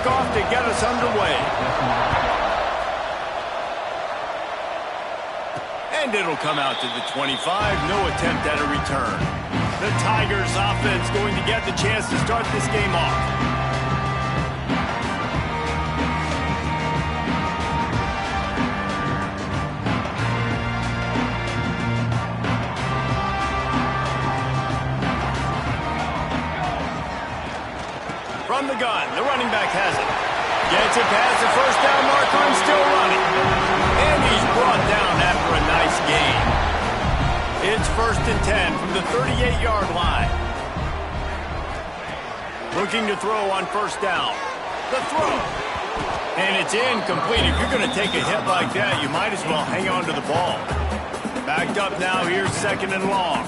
kickoff to get us underway. And it'll come out to the 25. No attempt at a return. The Tigers offense going to get the chance to start this game off. From the gun, the running back has it. Gets it past the first down marker and still running. And he's brought down after a nice gain. It's 1st and 10 from the 38-yard line. Looking to throw on 1st down. The throw. And it's incomplete. If you're going to take a hit like that, you might as well hang on to the ball. Backed up now, here's 2nd and long.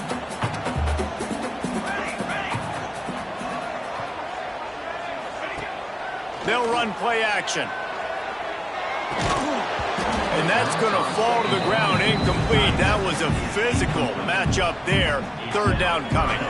They'll run play action. And that's going to fall to the ground incomplete. That was a physical matchup there. 3rd down coming.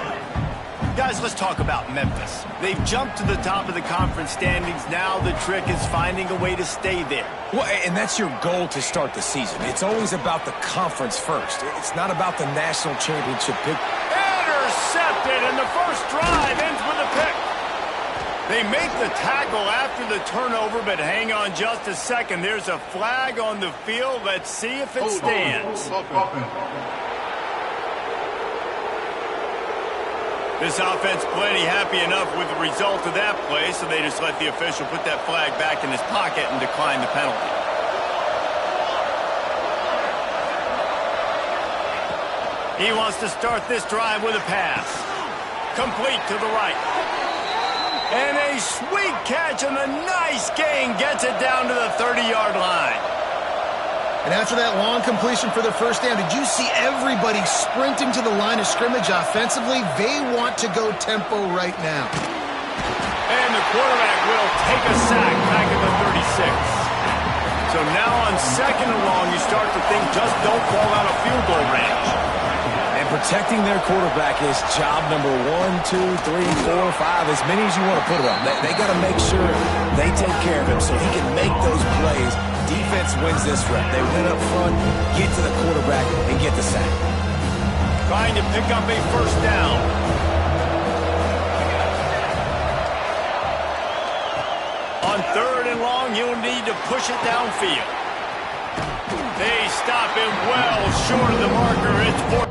Guys, let's talk about Memphis. They've jumped to the top of the conference standings. Now the trick is finding a way to stay there. Well, and that's your goal to start the season. It's always about the conference first. It's not about the national championship pick. Intercepted, and the first drive ends with a pick. They make the tackle after the turnover, but hang on just a second. There's a flag on the field. Let's see if it stands. This offense plenty happy enough with the result of that play, so they just let the official put that flag back in his pocket and decline the penalty. He wants to start this drive with a pass. Complete to the right. And a sweet catch and a nice gain gets it down to the 30-yard line. And after that long completion for the 1st down, did you see everybody sprinting to the line of scrimmage offensively? They want to go tempo right now. And the quarterback will take a sack back at the 36. So now on 2nd and long, you start to think just don't fall out of field goal range. Protecting their quarterback is job number 1, 2, 3, 4, 5, as many as you want to put it on. They got to make sure they take care of him so he can make those plays. Defense wins this rep. They win up front, get to the quarterback, and get the sack. Trying to pick up a 1st down. On 3rd and long, you'll need to push it downfield. They stop him well short of the marker. It's 4th.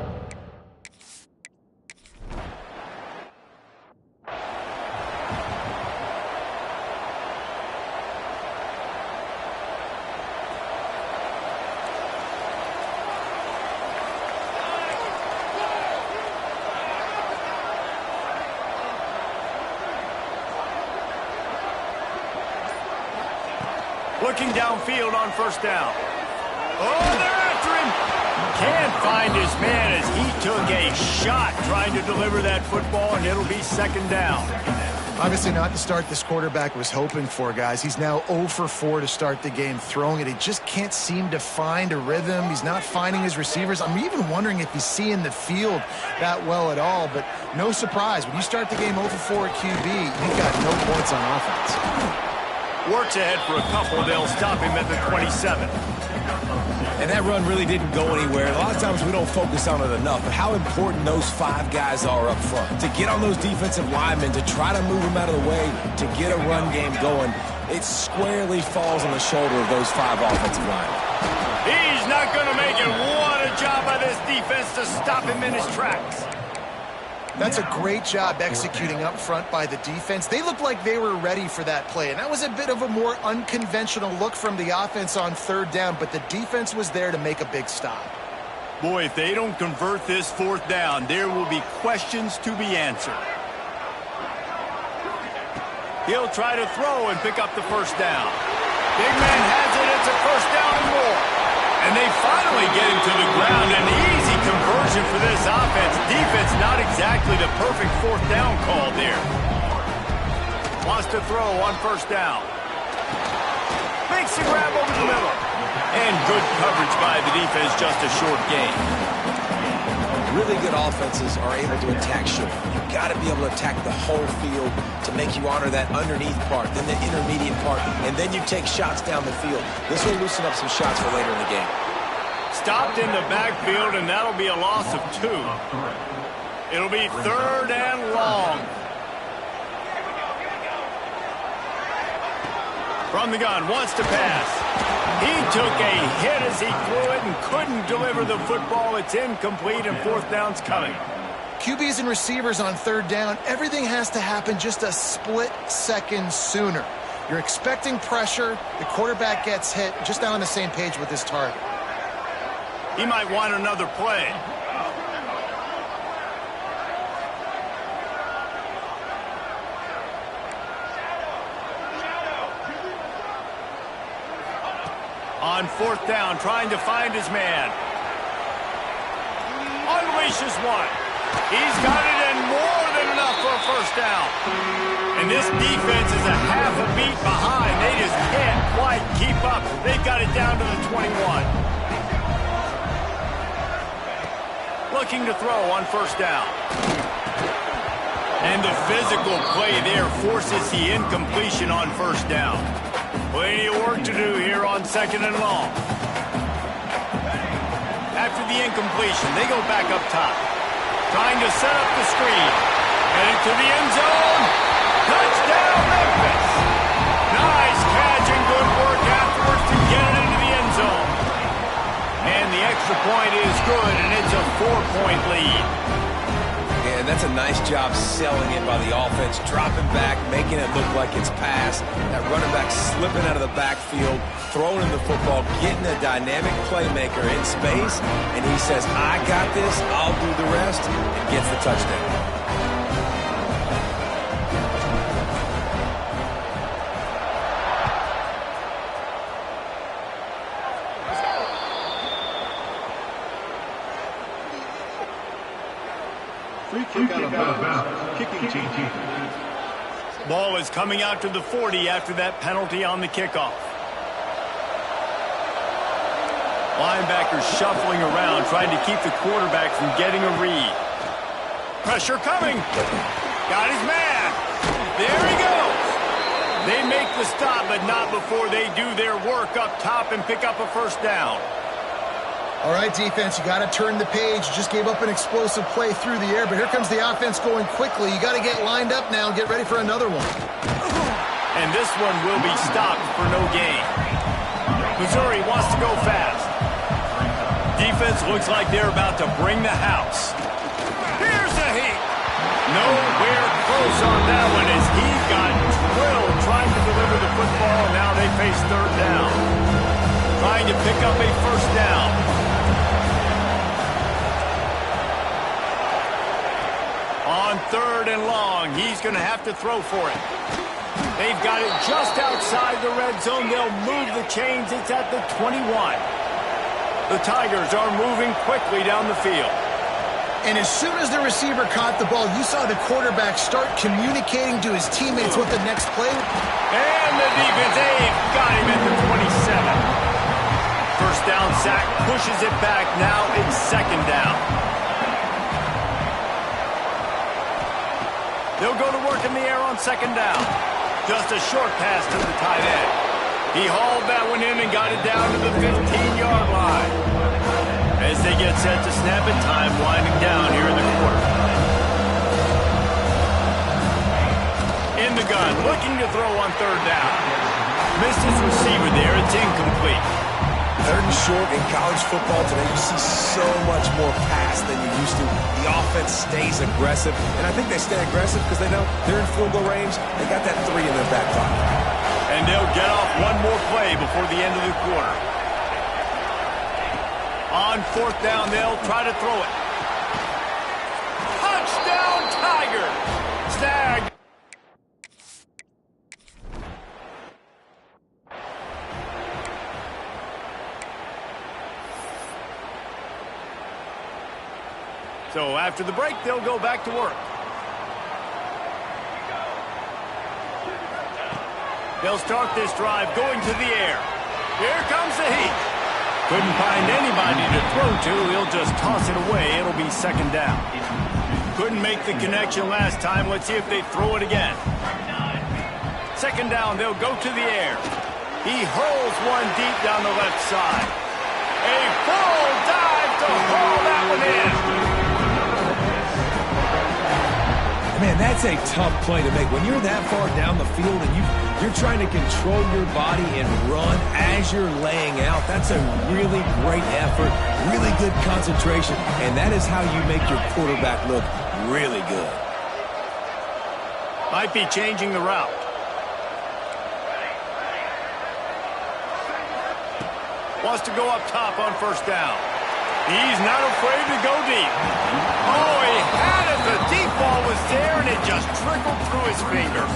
Looking downfield on 1st down. Oh, they're after him. Can't find his man as he took a shot trying to deliver that football, and it'll be 2nd down. Obviously not the start this quarterback was hoping for, guys. He's now 0 for 4 to start the game throwing it. He just can't seem to find a rhythm. He's not finding his receivers. I'm even wondering if he's seeing the field that well at all, but no surprise. When you start the game 0 for 4 at QB, you've got no points on offense. Works ahead for a couple. They'll stop him at the 27. And that run really didn't go anywhere. A lot of times we don't focus on it enough, but how important those 5 guys are up front. To get on those defensive linemen, to try to move them out of the way, to get a run game going, it squarely falls on the shoulder of those 5 offensive linemen. He's not going to make it. What a job by this defense to stop him in his tracks. That's a great job executing up front by the defense. They looked like they were ready for that play, and that was a bit of a more unconventional look from the offense on 3rd down, but the defense was there to make a big stop. Boy, if they don't convert this 4th down, there will be questions to be answered. He'll try to throw and pick up the 1st down. Big man has it. It's a 1st down and more. And they finally get him to the ground. An easy conversion for this offense. Defense not exactly the perfect 4th down call there. Wants to throw on 1st down. Makes the grab over the middle. And good coverage by the defense, just a short gain. Really good offenses are able to attack short. You've got to be able to attack the whole field to make you honor that underneath part, then the intermediate part, and then you take shots down the field. This will loosen up some shots for later in the game. Stopped in the backfield, and that'll be a loss of 2. It'll be 3rd and long. From the gun, wants to pass. He took a hit as he threw it and couldn't deliver the football. It's incomplete, and 4th down's coming. QBs and receivers on 3rd down, everything has to happen just a split second sooner. You're expecting pressure, the quarterback gets hit, just not on the same page with his target. He might want another play. On 4th down, trying to find his man. Unleashes one. He's got it in more than enough for a 1st down. And this defense is a half a beat behind. They just can't quite keep up. They've got it down to the 21. Looking to throw on 1st down. And the physical play there forces the incompletion on 1st down. Plenty of work to do here on 2nd and long. After the incompletion, they go back up top. Trying to set up the screen. Headed to the end zone. Touchdown, Memphis. Nice catch and good work afterwards to get it into the end zone. And the extra point is good, and it's a 4-point lead. And that's a nice job selling it by the offense, dropping back, making it look like it's passed. That running back slipping out of the backfield, throwing the football, getting a dynamic playmaker in space, and he says, I got this, I'll do the rest, and gets the touchdown. Free kick out of bounds. Kicking team. Ball is coming out to the 40 after that penalty on the kickoff. Linebackers shuffling around, trying to keep the quarterback from getting a read. Pressure coming. Got his man. There he goes. They make the stop, but not before they do their work up top and pick up a 1st down. All right, defense, you got to turn the page. You just gave up an explosive play through the air, but here comes the offense going quickly. You got to get lined up now and get ready for another one. And this one will be stopped for no gain. Missouri wants to go fast. Defense looks like they're about to bring the house. Here's a heat. Nowhere close on that one as he got drilled trying to deliver the football, and now they face 3rd down. Trying to pick up a 1st down. On 3rd and long, he's going to have to throw for it. They've got it just outside the red zone. They'll move the chains. It's at the 21. The Tigers are moving quickly down the field. And as soon as the receiver caught the ball, you saw the quarterback start communicating to his teammates what the next play would be. And the defense, they've got him at the 27. 1st down sack, pushes it back. Now it's 2nd down. They'll go to work in the air on 2nd down. Just a short pass to the tight end. He hauled that one in and got it down to the 15-yard line. As they get set to snap it, time winding down here in the quarter. In the gun, looking to throw on 3rd down. Missed his receiver there. It's incomplete. 3rd and short in college football today, you see so much more pass than you used to. The offense stays aggressive, and I think they stay aggressive because they know they're in field goal range. They got that 3 in their back pocket. And they'll get off one more play before the end of the quarter. On 4th down, they'll try to throw it. Touchdown, Tiger! Snag. So after the break, they'll go back to work. They'll start this drive going to the air. Here comes the heat. Couldn't find anybody to throw to. He'll just toss it away. It'll be second down. Couldn't make the connection last time. Let's see if they throw it again. Second down, they'll go to the air. He hurls one deep down the left side. A full dive to haul that one in. Man, that's a tough play to make. When you're that far down the field and you're trying to control your body and run as you're laying out, that's a really great effort, really good concentration, and that is how you make your quarterback look really good. Might be changing the route. Wants to go up top on first down. He's not afraid to go deep. Oh, he had it. The deep ball was there, and it just trickled through his fingers.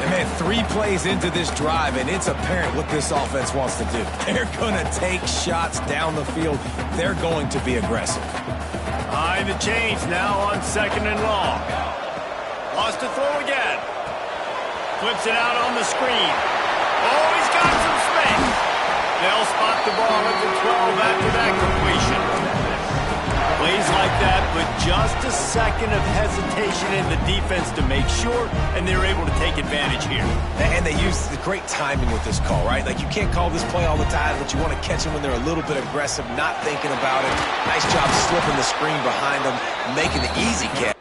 And man, 3 plays into this drive, and it's apparent what this offense wants to do. They're going to take shots down the field. They're going to be aggressive. Behind the chains now on second and long. Wants to throw again. Flips it out on the screen. Oh, he's got some space. They'll spot the ball at the 12 after that completion. Plays like that, but just a second of hesitation in the defense to make sure, and they're able to take advantage here. And they use the great timing with this call, right? Like, you can't call this play all the time, but you want to catch them when they're a little bit aggressive, not thinking about it. Nice job slipping the screen behind them, making the easy catch.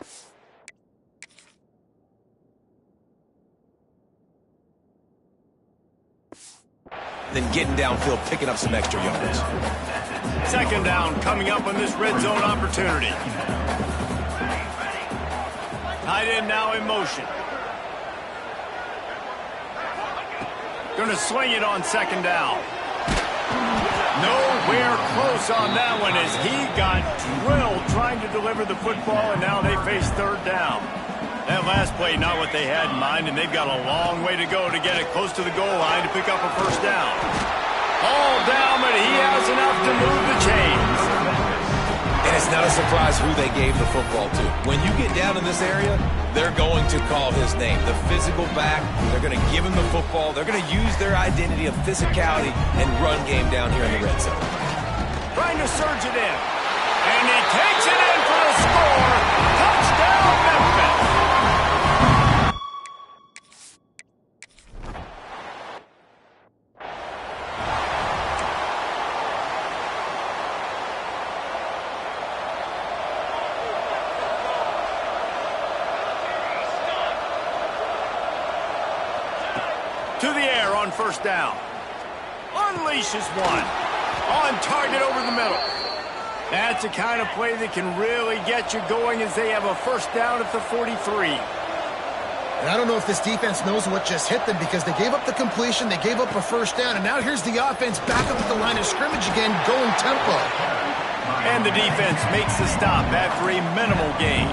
Then getting downfield, picking up some extra yards. Second down coming up on this red zone opportunity. Tight end now in motion. Going to sling it on second down. Nowhere close on that one as he got drilled trying to deliver the football, and now they face third down. That last play, not what they had in mind, and they've got a long way to go to get it close to the goal line to pick up a first down. All down, but he has enough to move the chains. And it's not a surprise who they gave the football to. When you get down in this area, they're going to call his name. The physical back, they're going to give him the football. They're going to use their identity of physicality and run game down here in the red zone. Trying to surge it in. And he takes it in for the score. Touchdown, Memphis. To the air on first down. Unleashes one. On target over the middle. That's the kind of play that can really get you going as they have a first down at the 43. And I don't know if this defense knows what just hit them because they gave up the completion, they gave up a first down, and now here's the offense back up at the line of scrimmage again, going tempo. And the defense makes the stop after a minimal gain.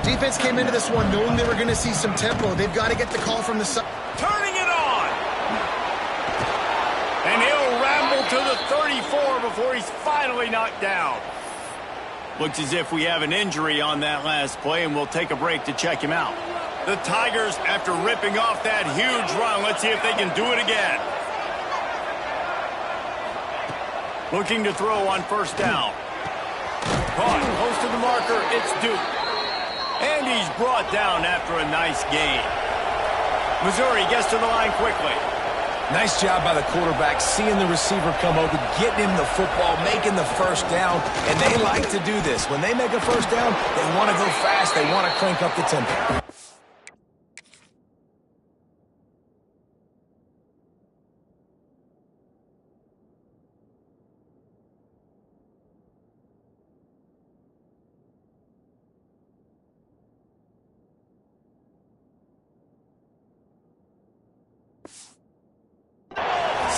Defense came into this one knowing they were going to see some tempo. They've got to get the call from the side. Turning it on. And he'll ramble to the 34 before he's finally knocked down. Looks as if we have an injury on that last play, and we'll take a break to check him out. The Tigers, after ripping off that huge run, let's see if they can do it again. Looking to throw on first down. Caught close to the marker, it's Duke. And he's brought down after a nice gain. Missouri gets to the line quickly. Nice job by the quarterback, seeing the receiver come open, getting him the football, making the first down, and they like to do this. When they make a first down, they want to go fast, they want to crank up the tempo.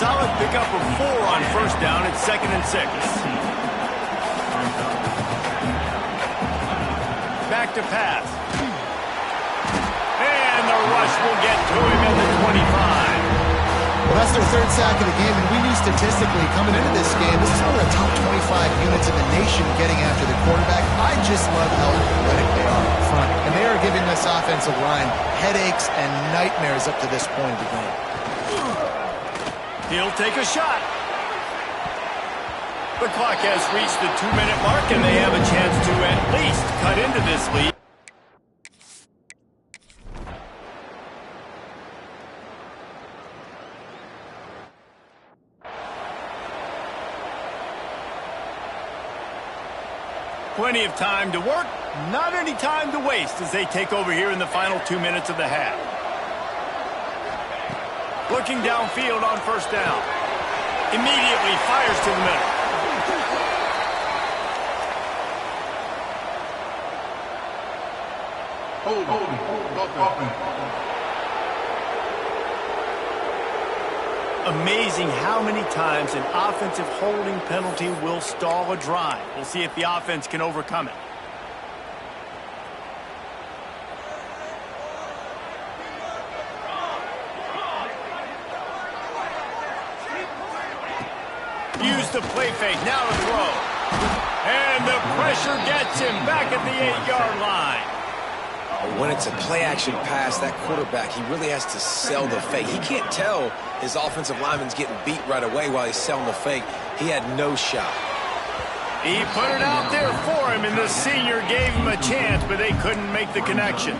Solid pickup of 4 on first down at 2nd and 6. Back to pass. And the rush will get to him at the 25. Well, that's their third sack of the game, and we knew statistically coming into this game, this is one of the top 25 units in the nation getting after the quarterback. I just love how athletic they are up front, and they are giving this offensive line headaches and nightmares up to this point of the game. He'll take a shot. The clock has reached the 2-minute mark, and they have a chance to at least cut into this lead. Plenty of time to work, not any time to waste as they take over here in the final 2 minutes of the half. Looking downfield on first down. Immediately fires to the middle. Amazing how many times an offensive holding penalty will stall a drive. We'll see if the offense can overcome it. Use the play fake, now to throw. And the pressure gets him back at the 8-yard line. When it's a play-action pass, that quarterback, he really has to sell the fake. He can't tell his offensive lineman's getting beat right away while he's selling the fake. He had no shot. He put it out there for him, and the senior gave him a chance, but they couldn't make the connection.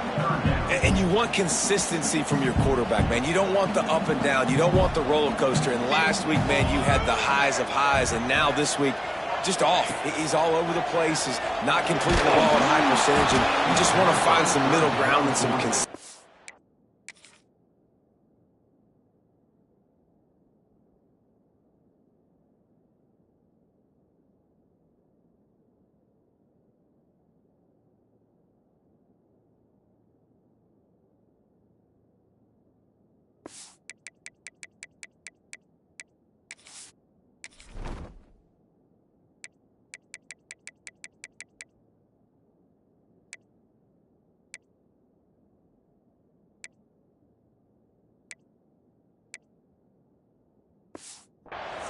And you want consistency from your quarterback, man. You don't want the up and down. You don't want the roller coaster. And last week, man, you had the highs of highs, and now this week, just off. He's all over the place. He's not completing the ball at high percentage, and you just want to find some middle ground and some consistency.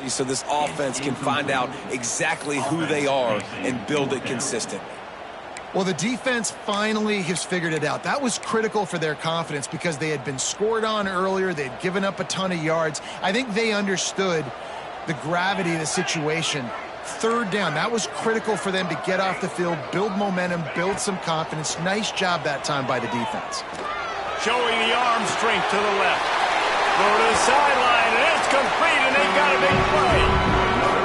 So this offense can find out exactly who they are and build it consistently. Well, the defense finally has figured it out. That was critical for their confidence because they had been scored on earlier. They had given up a ton of yards. I think they understood the gravity of the situation. Third down, that was critical for them to get off the field, build momentum, build some confidence. Nice job that time by the defense. Showing the arm strength to the left. Go to the sideline, and it's complete, and they've got a big play.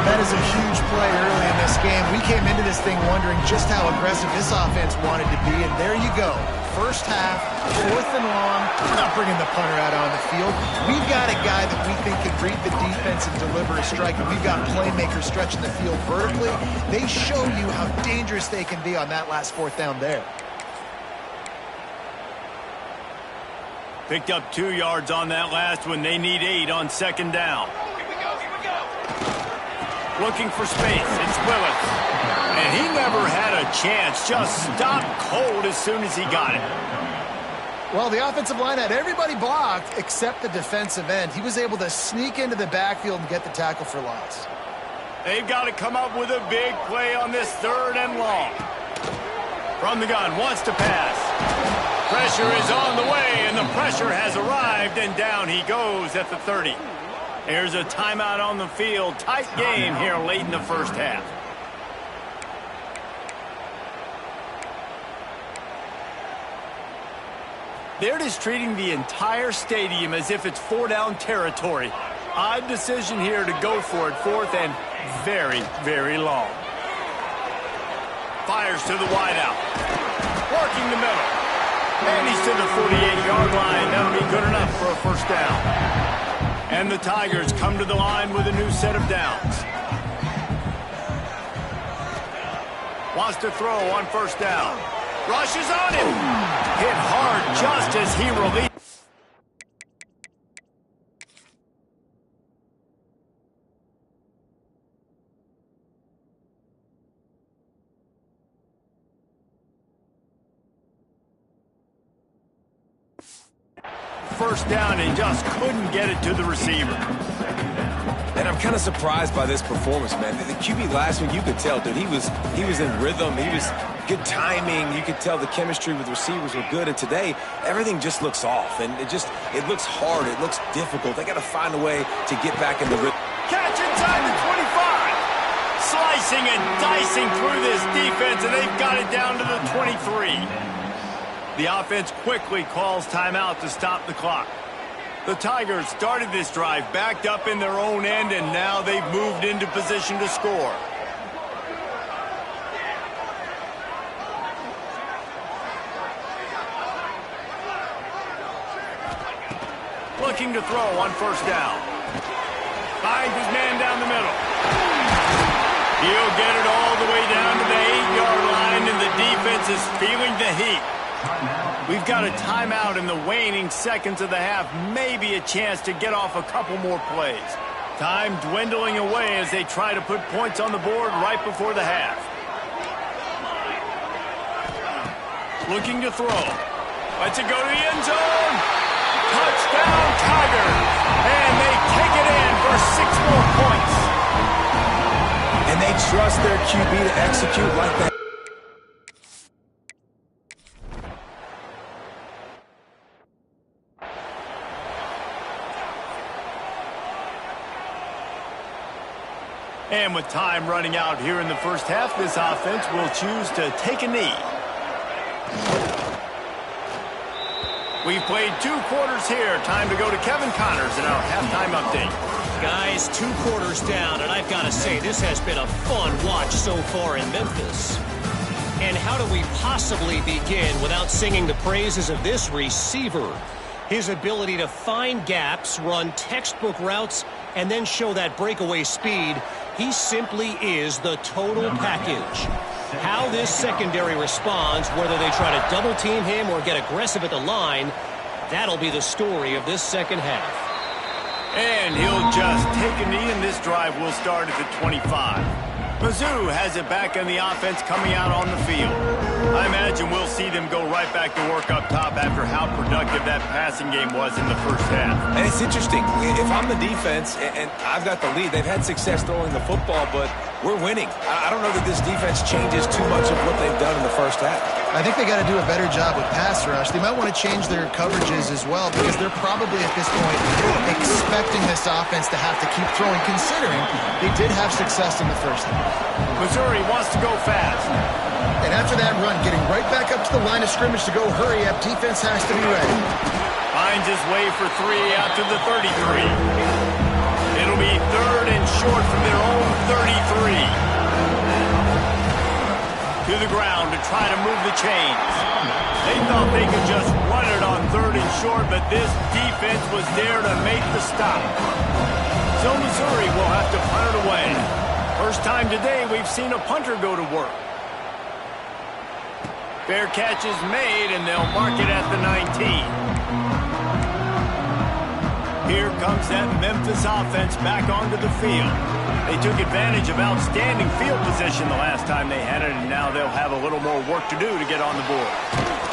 That is a huge play early in this game. We came into this thing wondering just how aggressive this offense wanted to be, and there you go. First half, 4th and long. We're not bringing the punter out on the field. We've got a guy that we think can read the defense and deliver a strike, and we've got playmakers stretching the field vertically. They show you how dangerous they can be on that last 4th down there. Picked up 2 yards on that last one. They need 8 on second down. Here we go. Looking for space. It's Willis. And he never had a chance. Just stopped cold as soon as he got it. Well, the offensive line had everybody blocked except the defensive end. He was able to sneak into the backfield and get the tackle for loss. They've got to come up with a big play on this 3rd and long. From the gun, wants to pass. Pressure is on the way, and the pressure has arrived, and down he goes at the 30. There's a timeout on the field. Tight game here late in the first half. They're just treating the entire stadium as if it's 4-down territory. Odd decision here to go for it. 4th and very, very long. Fires to the wideout. Working the middle. And he's to the 48-yard line. That'll be good enough for a first down. And the Tigers come to the line with a new set of downs. Wants to throw on first down. Rushes on him. Hit hard just as he released. First down and just couldn't get it to the receiver. And I'm kind of surprised by this performance, man. The QB last week, you could tell, dude, he was in rhythm. He was good timing. You could tell the chemistry with receivers were good. And today, everything just looks off. And it looks hard. It looks difficult. They got to find a way to get back in the rhythm. Catch inside the 25. slicing and dicing through this defense, and they've got it down to the 23. The offense quickly calls timeout to stop the clock. The Tigers started this drive backed up in their own end, and now they've moved into position to score. Looking to throw on first down. Finds his man down the middle. He'll get it all the way down to the 8-yard line, and the defense is feeling the heat. We've got a timeout in the waning seconds of the half. Maybe a chance to get off a couple more plays. Time dwindling away as they try to put points on the board right before the half. Looking to throw. Lets it go to the end zone. Touchdown, Tigers. And they take it in for 6 more points. And they trust their QB to execute like that. And with time running out here in the first half, this offense will choose to take a knee. We've played 2 quarters here. Time to go to Kevin Connors in our halftime update. Guys, 2 quarters down, and I've got to say, this has been a fun watch so far in Memphis. And how do we possibly begin without singing the praises of this receiver? His ability to find gaps, run textbook routes, and then show that breakaway speed. He simply is the total package. How this secondary responds, whether they try to double-team him or get aggressive at the line, that'll be the story of this second half. And he'll just take a knee, and this drive will start at the 25. Mizzou has it back in the offense coming out on the field. I imagine we'll see them go right back to work up top after how productive that passing game was in the first half. And it's interesting. If I'm the defense and I've got the lead, they've had success throwing the football, but we're winning. I don't know that this defense changes too much of what they've done in the first half. I think they got to do a better job with pass rush. They might want to change their coverages as well, because they're probably at this point expecting this offense to have to keep throwing, considering they did have success in the first half. Missouri wants to go fast. And after that run, getting right back up to the line of scrimmage to go hurry up, defense has to be ready. Finds his way for 3 out to the 33. It'll be 3rd and short from their own 33. To the ground to try to move the chains. They thought they could just run it on 3rd and short, but this defense was there to make the stop. So Missouri will have to punt it away. First time today we've seen a punter go to work. Fair catch is made, and they'll mark it at the 19. Here comes that Memphis offense back onto the field. They took advantage of outstanding field position the last time they had it, and now they'll have a little more work to do to get on the board.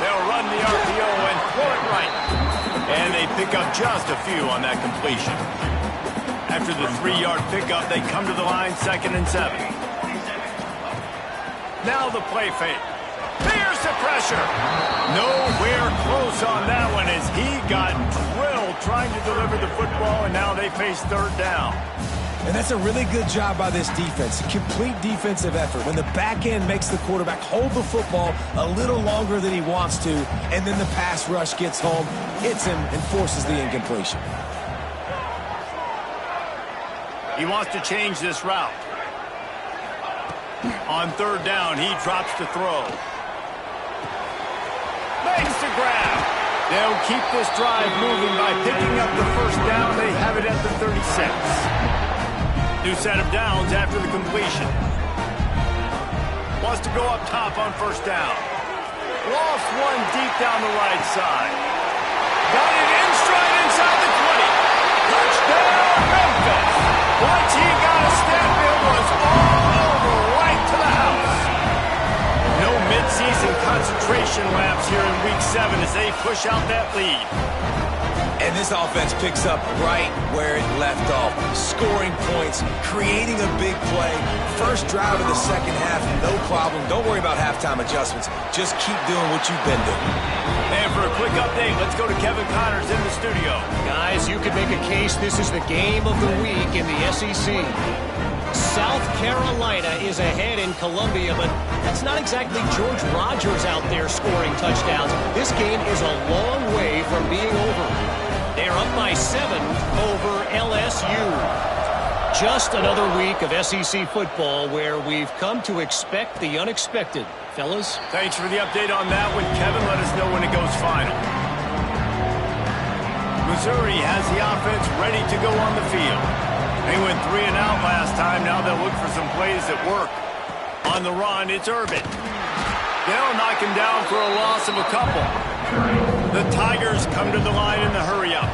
They'll run the RPO and throw it right. And they pick up just a few on that completion. After the 3-yard pickup, they come to the line 2nd and 7. Now the play fake. There's the pressure. Nowhere close on that one as he got drilled trying to deliver the football, and now they face 3rd down. And that's a really good job by this defense. Complete defensive effort. When the back end makes the quarterback hold the football a little longer than he wants to, and then the pass rush gets home, hits him, and forces the incompletion. He wants to change this route. On 3rd down, he drops to throw. Makes the grab. They'll keep this drive moving by picking up the 1st down. They have it at the 36. New set of downs after the completion. Wants to go up top on 1st down. Lost one deep down the right side. Got it in stride inside the 20. Touchdown, Memphis. Once he got a step, it was all over right to the house. No mid-season concentration laps here in Week 7 as they push out that lead. And this offense picks up right where it left off. Scoring points, creating a big play. First drive of the second half, no problem. Don't worry about halftime adjustments. Just keep doing what you've been doing. And for a quick update, let's go to Kevin Connors in the studio. Guys, you could make a case this is the game of the week in the SEC. South Carolina is ahead in Columbia, but that's not exactly George Rogers out there scoring touchdowns. This game is a long way from being over. They're up by 7 over LSU. Just another week of SEC football where we've come to expect the unexpected. Fellas? Thanks for the update on that one, Kevin. Let us know when it goes final. Missouri has the offense ready to go on the field. They went 3 and out last time. Now they'll look for some plays that work. On the run, it's Urban. They'll knock him down for a loss of a couple. The Tigers come to the line in the hurry-up.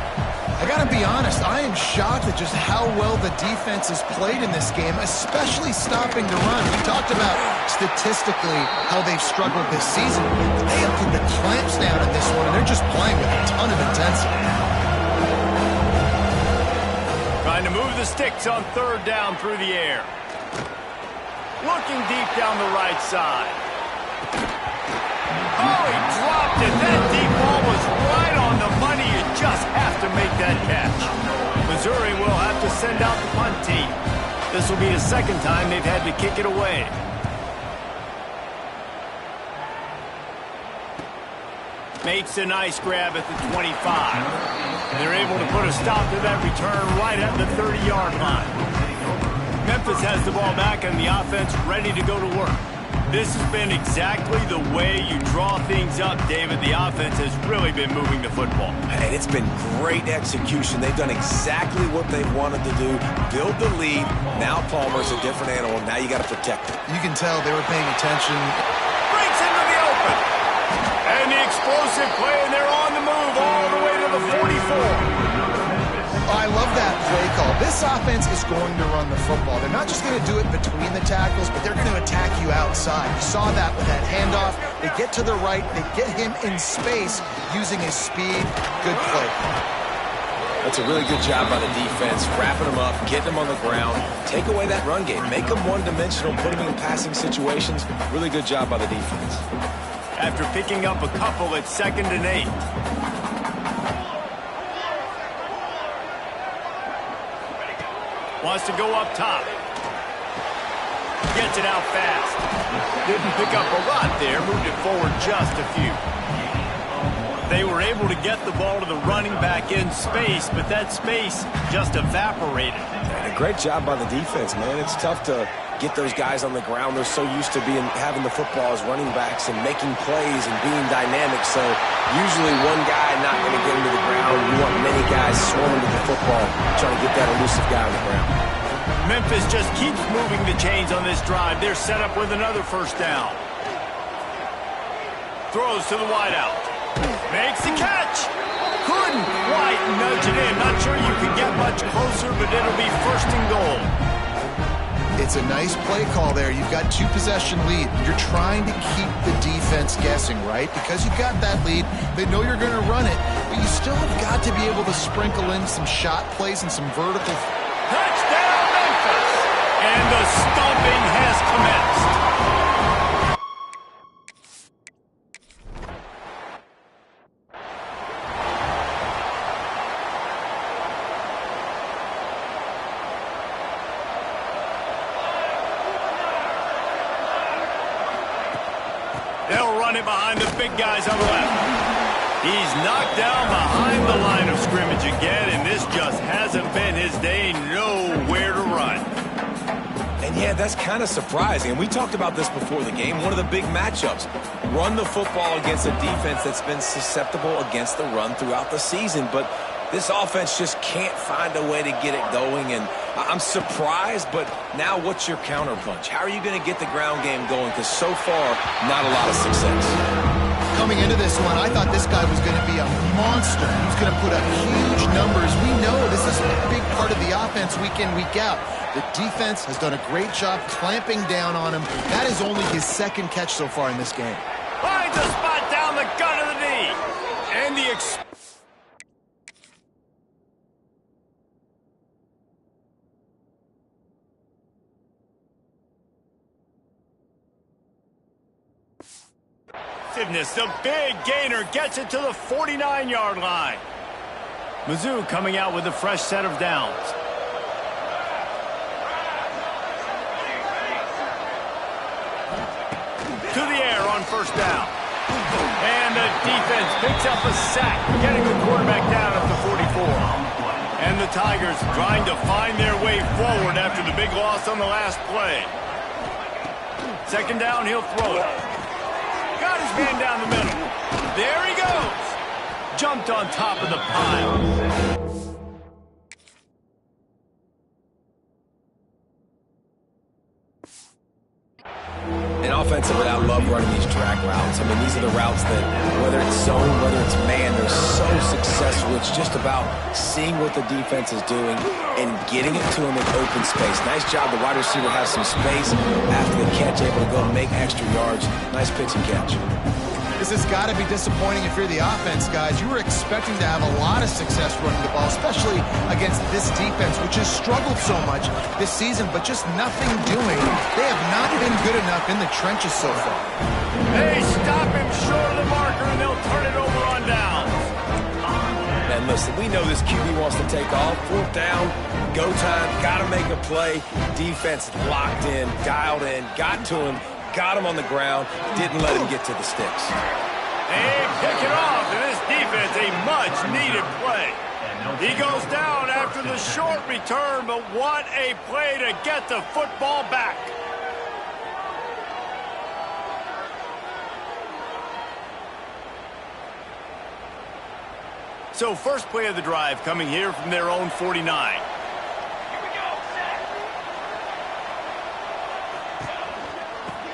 I got to be honest, I am shocked at just how well the defense has played in this game, especially stopping the run. We talked about statistically how they've struggled this season, but they have put the clamps down in this one, and they're just playing with a ton of intensity. Trying to move the sticks on 3rd down through the air. Looking deep down the right side. Oh, he dropped it. That deep ball was right on the money. You just have to make that catch. Missouri will have to send out the punt team. This will be the 2nd time they've had to kick it away. Makes a nice grab at the 25. They're able to put a stop to that return right at the 30-yard line. Memphis has the ball back and the offense ready to go to work. This has been exactly the way you draw things up, David. The offense has really been moving the football. And it's been great execution. They've done exactly what they wanted to do. Build the lead. Now Palmer's a different animal. Now you got to protect it. You can tell they were paying attention. Breaks into the open. And the explosive play, and they're on the move all the way to the 44. I love that play call. This offense is going to run the football. They're not just going to do it between the tackles, but they're going to attack you outside. You saw that with that handoff. They get to the right. They get him in space using his speed. Good play. That's a really good job by the defense, wrapping them up, getting them on the ground, take away that run game, make them one-dimensional, put them in passing situations. Really good job by the defense. After picking up a couple at 2nd and 8. Wants to go up top. Gets it out fast. Didn't pick up a lot there. Moved it forward just a few. They were able to get the ball to the running back in space, but that space just evaporated. And a great job by the defense, man. It's tough to get those guys on the ground. They're so used to having the football as running backs and making plays and being dynamic. So usually one guy not going to get into the ground. You want many guys swarming to the football, trying to get that elusive guy on the ground. Memphis just keeps moving the chains on this drive. They're set up with another 1st down. Throws to the wideout. Makes the catch. Couldn't quite nudge it in. Not sure you could get much closer, but it'll be 1st and goal. It's a nice play call there. You've got 2-possession lead. You're trying to keep the defense guessing, right? Because you've got that lead. They know you're going to run it, but you still have got to be able to sprinkle in some shot plays and some vertical. Touchdown, Memphis! And the stomping has commenced. They'll run it behind the big guys on the left. He's knocked down behind the line of scrimmage again, and this just hasn't been his day. Nowhere to run. And yeah, that's kind of surprising. And we talked about this before the game. One of the big matchups. Run the football against a defense that's been susceptible against the run throughout the season. But this offense just can't find a way to get it going. And I'm surprised, but now what's your counterpunch? How are you going to get the ground game going? Because so far, not a lot of success. Coming into this one, I thought this guy was going to be a monster. He was going to put up huge numbers. We know this is a big part of the offense week in, week out. The defense has done a great job clamping down on him. That is only his 2nd catch so far in this game. Finds a spot down the gut of the knee. And the the big gainer gets it to the 49-yard line. Mizzou coming out with a fresh set of downs. on first down. And the defense picks up a sack, getting the quarterback down at the 44. And the Tigers trying to find their way forward after the big loss on the last play. Second down, he'll throw it. Got his man down the middle. There he goes. Jumped on top of the pile. And offensively, I love running these drag routes. I mean, these are the routes that, whether it's zone, whether it's man, they're so successful. It's just about seeing what the defense is doing and getting it to them in open space. Nice job. The wide receiver has some space after the catch, able to go make extra yards. Nice pitch and catch. This has got to be disappointing if you're the offense, guys. You were expecting to have a lot of success running the ball, especially against this defense, which has struggled so much this season, but just nothing doing. They have not been good enough in the trenches so far. They stop him short of the marker, and they'll turn it over on downs. Man, listen, we know this QB wants to take off. Fourth down, go time, got to make a play. Defense locked in, dialed in, got to him. Got him on the ground, didn't let him get to the sticks. They pick it off, and this defense, a much-needed play. He goes down after the short return, but what a play to get the football back. So first play of the drive coming here from their own 49.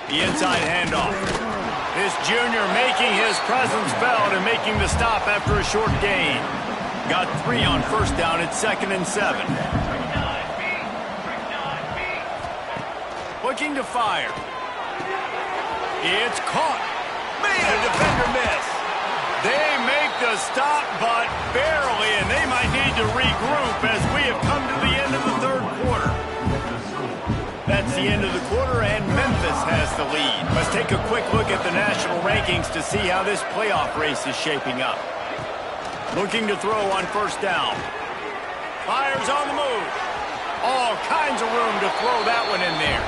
The inside handoff. This junior making his presence felt and making the stop after a short gain. Got 3 on first down at 2nd and 7. Looking to fire. It's caught. Made a defender miss. They make the stop, but barely, and they might need to regroup as we have come to the end of the third quarter. That's the end of the quarter, and Memphis has the lead. Let's take a quick look at the national rankings to see how this playoff race is shaping up. Looking to throw on first down. Fires on the move. All kinds of room to throw that one in there.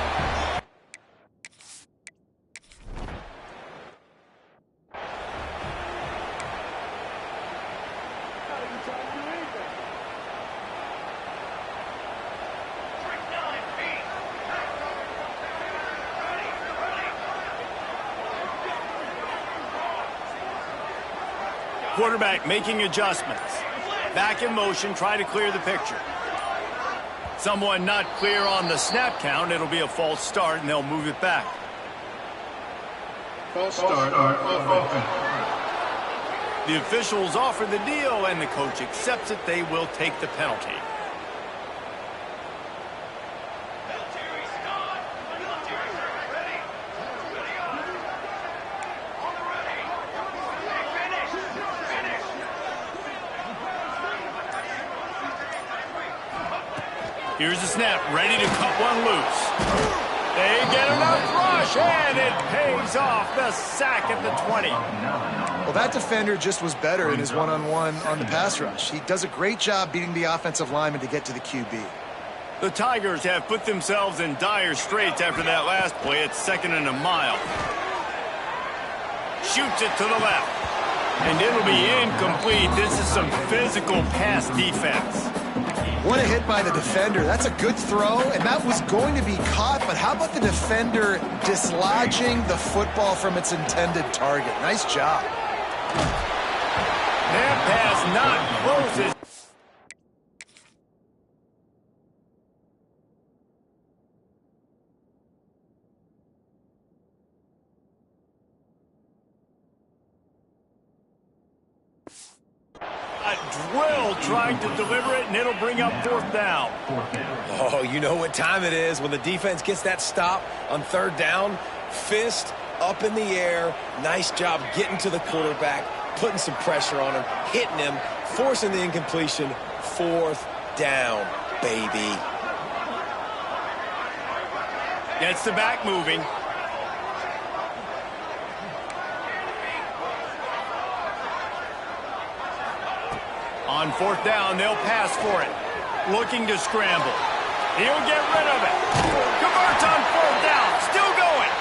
Quarterback making adjustments. Back in motion, try to clear the picture. Someone not clear on the snap count. It'll be a false start, and they'll move it back. False start on offense. The officials offer the deal, and the coach accepts it. They will take the penalty. Here's the snap, ready to cut one loose. They get enough rush, and it pays off. The sack at the 20. Well, that defender just was better in his one-on-one on the pass rush. He does a great job beating the offensive lineman to get to the QB. The Tigers have put themselves in dire straits after that last play. It's 2nd and a mile. Shoots it to the left. And it'll be incomplete. This is some physical pass defense. What a hit by the defender. That's a good throw, and that was going to be caught, but how about the defender dislodging the football from its intended target? Nice job. That pass not close. Drill trying to deliver it, and it'll bring up 4th down. Oh, you know what time it is when the defense gets that stop on 3rd down. Fist up in the air. Nice job getting to the quarterback, putting some pressure on him, hitting him, forcing the incompletion. 4th down, baby. Gets the back moving. On 4th down, they'll pass for it. Looking to scramble. He'll get rid of it. Converts on 4th down. Still going.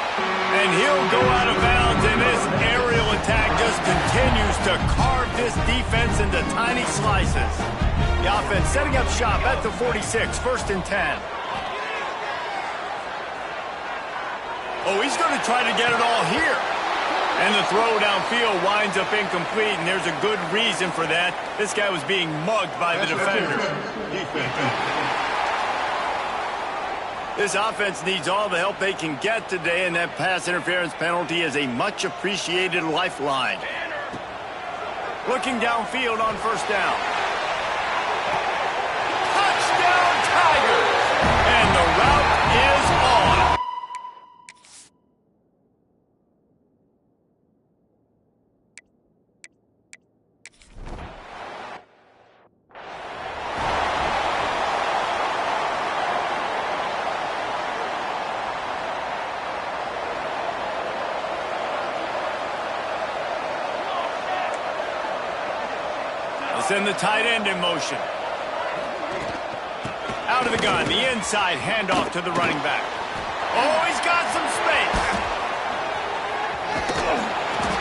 And he'll go out of bounds, and this aerial attack just continues to carve this defense into tiny slices. The offense setting up shop at the 46, 1st and 10. Oh, he's going to try to get it all here. And the throw downfield winds up incomplete, and there's a good reason for that. This guy was being mugged by the defender. This offense needs all the help they can get today, and that pass interference penalty is a much-appreciated lifeline. Looking downfield on 1st down. Touchdown, Tigers! And the route is on. Send the tight end in motion. Out of the gun, the inside handoff to the running back. Oh, he's got some space.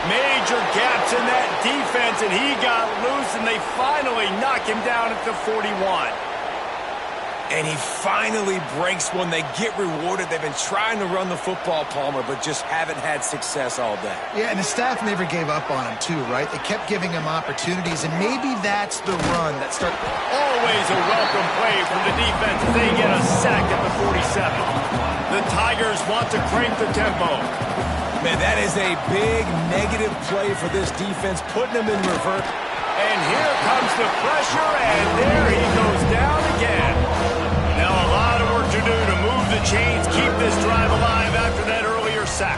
Major gaps in that defense, and he got loose, and they finally knock him down at the 41. And he finally breaks one. They get rewarded. They've been trying to run the football, Palmer, but just haven't had success all day. Yeah, and the staff never gave up on him, too, right? They kept giving him opportunities, and maybe that's the run that started. Always a welcome play from the defense as they get a sack at the 47. The Tigers want to crank the tempo. Man, that is a big negative play for this defense, putting them in reverse. And here comes the pressure, and there he goes down again. Now a lot of work to do to move the chains, keep this drive alive after that earlier sack.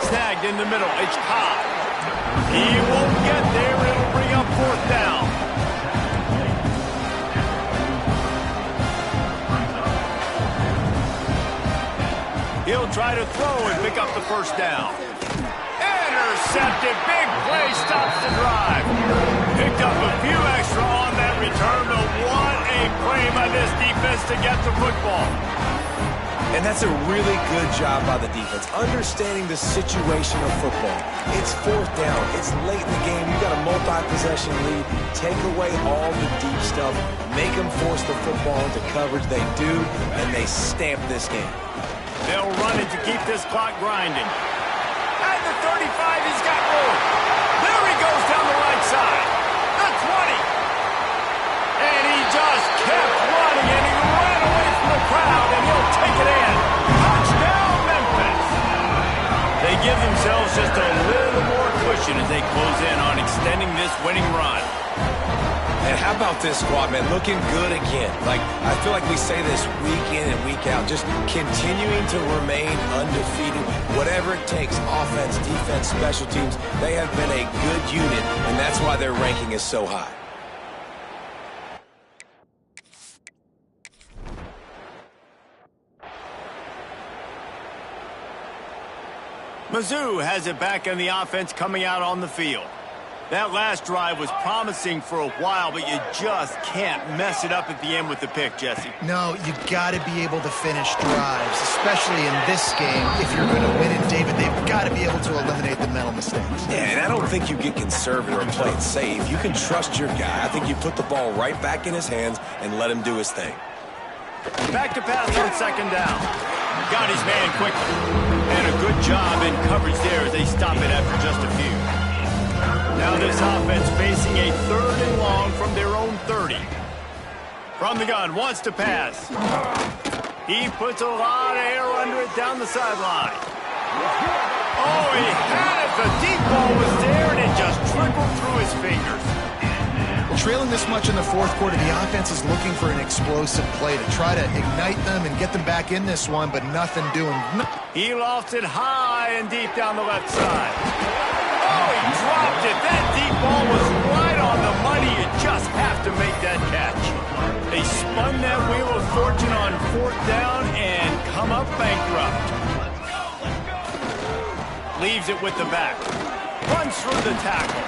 Snagged in the middle, it's Cobb. He won't get there, it'll bring up 4th down. He'll try to throw and pick up the 1st down. Intercepted, big play, stops the drive. Picked up a few extra on that return, but what a play by this defense to get the football. And that's a really good job by the defense, understanding the situation of football. It's 4th down. It's late in the game. You got a multi-possession lead. Take away all the deep stuff. Make them force the football into coverage. They do, and they stamp this game. They'll run it to keep this clock grinding. At the 35, he's got room. There he goes down the right side. The 20. And he just kept running, and he ran away from the crowd, and he'll take it in. Touchdown, Memphis. They give themselves just a little more cushion as they close in on extending this winning run. And how about this squad, man? Looking good again. Like, I feel like we say this week in and week out, just continuing to remain undefeated. Whatever it takes, offense, defense, special teams, they have been a good unit, and that's why their ranking is so high. Mizzou has it back in the offense coming out on the field. That last drive was promising for a while, but you just can't mess it up at the end with the pick, Jesse. No, you got to be able to finish drives, especially in this game. If you're going to win it, David, they've got to be able to eliminate the mental mistakes. Yeah, and I don't think you get conservative or play it safe. You can trust your guy. I think you put the ball right back in his hands and let him do his thing. Back to pass on 2nd down. Got his man quickly. And a good job in coverage there as they stop it after just a few. Now this offense facing a 3rd and long from their own 30. From the gun, wants to pass. He puts a lot of air under it down the sideline. Oh, he had it. The deep ball was there, and it just trickled through his fingers. Trailing this much in the 4th quarter, the offense is looking for an explosive play to try to ignite them and get them back in this one, but nothing doing. He lofts it high and deep down the left side. Oh, he dropped it. That deep ball was right on the money. You just have to make that catch. They spun that wheel of fortune on 4th down and come up bankrupt. Leaves it with the back. Runs through the tackle.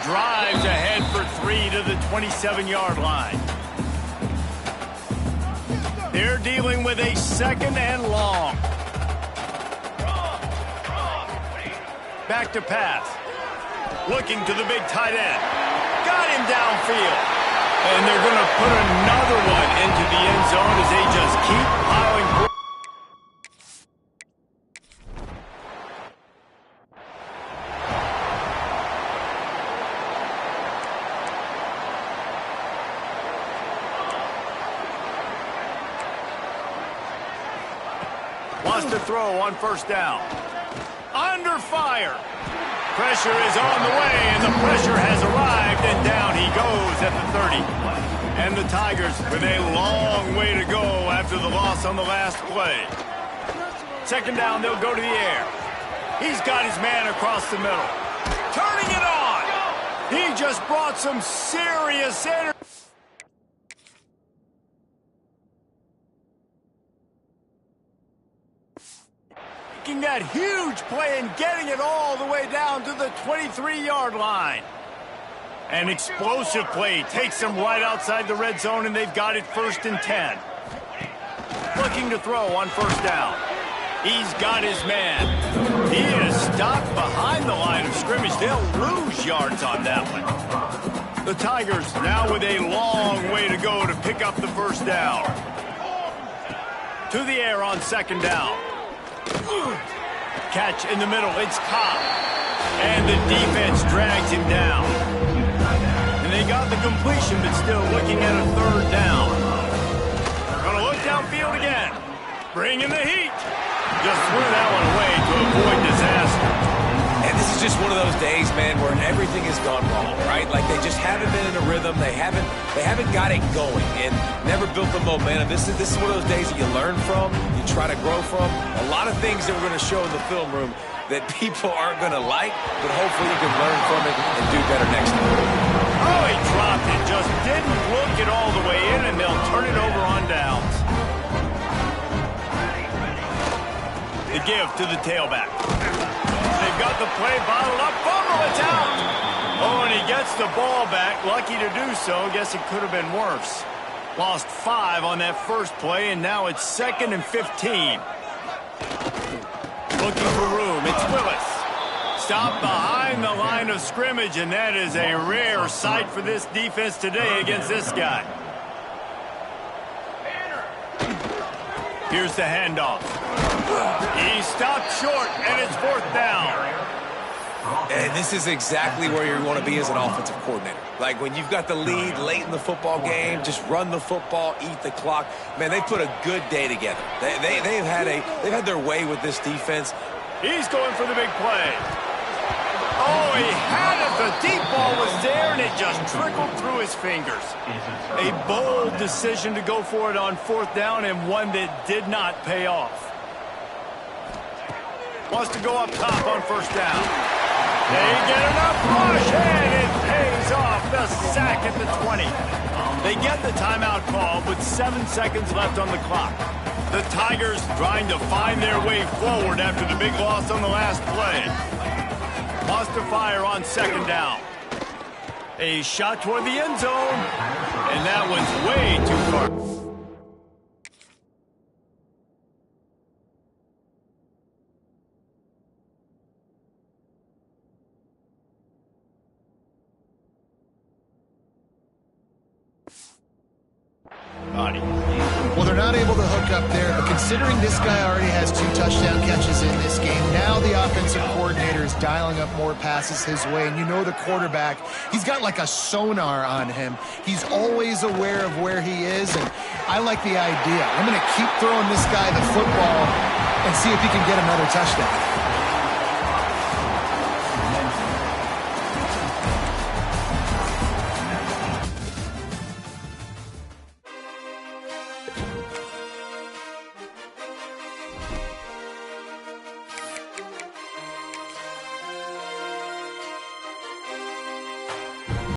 Drives ahead for 3 to the 27-yard line. They're dealing with a 2nd and long. Back to pass. Looking to the big tight end. Got him downfield. And they're going to put another one into the end zone as they just keep piling points. Wants to throw on first down. Under fire. Pressure is on the way, and the pressure has arrived, and down he goes at the 30. And the Tigers with a long way to go after the loss on the last play. Second down, they'll go to the air. He's got his man across the middle. Turning it on. He just brought some serious energy. That huge play and getting it all the way down to the 23-yard line. An explosive play takes them right outside the red zone, and they've got it 1st and 10. Looking to throw on first down. He's got his man. He is stopped behind the line of scrimmage. They'll lose yards on that one. The Tigers now with a long way to go to pick up the first down. To the air on second down. Catch in the middle. It's Cobb. And the defense drags him down. And they got the completion, but still looking at a third down. Gonna look downfield again. Bringing the heat. Just threw that one away to avoid disaster. And this is just one of those days, man, where everything has gone wrong, right? Like they just haven't been in a rhythm. They haven't got it going and never built the momentum. This is one of those days that you learn from, you try to grow from. A lot of things that we're going to show in the film room that people aren't going to like, but hopefully you can learn from it and do better next time. Oh, he dropped it. Just didn't look it all the way in, and they'll turn it over on downs. The give to the tailback. They've got the play bottled up. Fumble, it's out. Oh, and he gets the ball back. Lucky to do so. Guess it could have been worse. Lost 5 on that first play, and now it's 2nd and 15. Looking for room. It's Willis. Stopped behind the line of scrimmage, and that is a rare sight for this defense today against this guy. Here's the handoff. He stopped short, and it's 4th down. And this is exactly where you want to be as an offensive coordinator. Like when you've got the lead late in the football game, just run the football, eat the clock. Man, they put a good day together. They've had their way with this defense. He's going for the big play. Oh, he had it. The deep ball was there, and it just trickled through his fingers. A bold decision to go for it on 4th down, and one that did not pay off. Wants to go up top on first down. They get enough rush, and it pays off. The sack at the 20. They get the timeout call with 7 seconds left on the clock. The Tigers trying to find their way forward after the big loss on the last play. Wants to fire on second down. A shot toward the end zone, and that one's way too far. Well, they're not able to hook up there, but considering this guy already has 2 touchdown catches in this game, now the offensive coordinator is dialing up more passes his way, and you know the quarterback, he's got like a sonar on him. He's always aware of where he is, and I like the idea. I'm going to keep throwing this guy the football and see if he can get another touchdown.